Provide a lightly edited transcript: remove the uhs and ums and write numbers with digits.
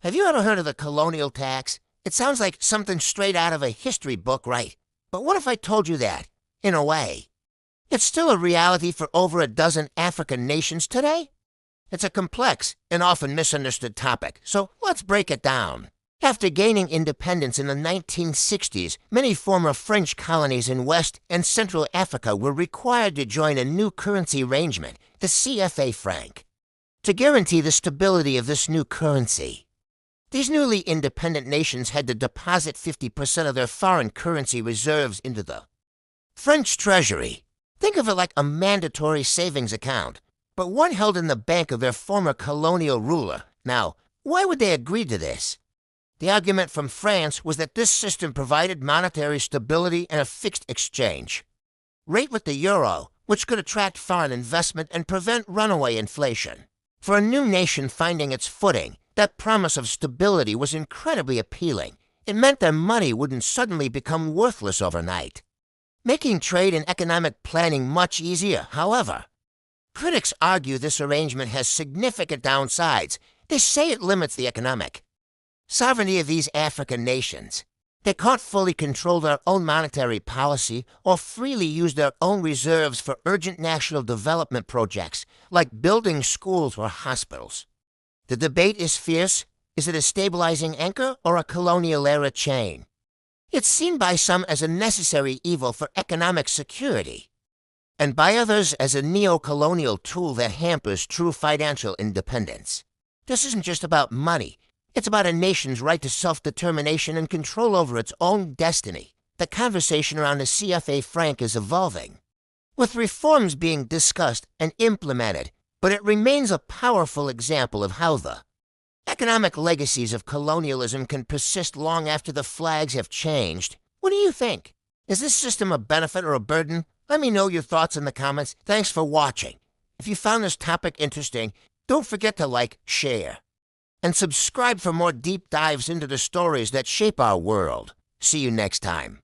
Have you ever heard of the colonial tax? It sounds like something straight out of a history book, right? But what if I told you that, in a way? It's still a reality for over a dozen African nations today? It's a complex and often misunderstood topic, so let's break it down. After gaining independence in the 1960s, many former French colonies in West and Central Africa were required to join a new currency arrangement, the CFA franc, to guarantee the stability of this new currency. These newly independent nations had to deposit 50% of their foreign currency reserves into the French treasury. Think of it like a mandatory savings account, but one held in the bank of their former colonial ruler. Now, why would they agree to this? The argument from France was that this system provided monetary stability and a fixed exchange rate with the euro, which could attract foreign investment and prevent runaway inflation. For a new nation finding its footing, that promise of stability was incredibly appealing. It meant their money wouldn't suddenly become worthless overnight, making trade and economic planning much easier. However, critics argue this arrangement has significant downsides. They say it limits the economic sovereignty of these African nations. They can't fully control their own monetary policy or freely use their own reserves for urgent national development projects like building schools or hospitals. The debate is fierce. Is it a stabilizing anchor or a colonial-era chain? It's seen by some as a necessary evil for economic security, and by others as a neo-colonial tool that hampers true financial independence. This isn't just about money. It's about a nation's right to self-determination and control over its own destiny. The conversation around the CFA franc is evolving, with reforms being discussed and implemented, but it remains a powerful example of how the economic legacies of colonialism can persist long after the flags have changed. What do you think? Is this system a benefit or a burden? Let me know your thoughts in the comments. Thanks for watching. If you found this topic interesting, don't forget to like, share, and subscribe for more deep dives into the stories that shape our world. See you next time.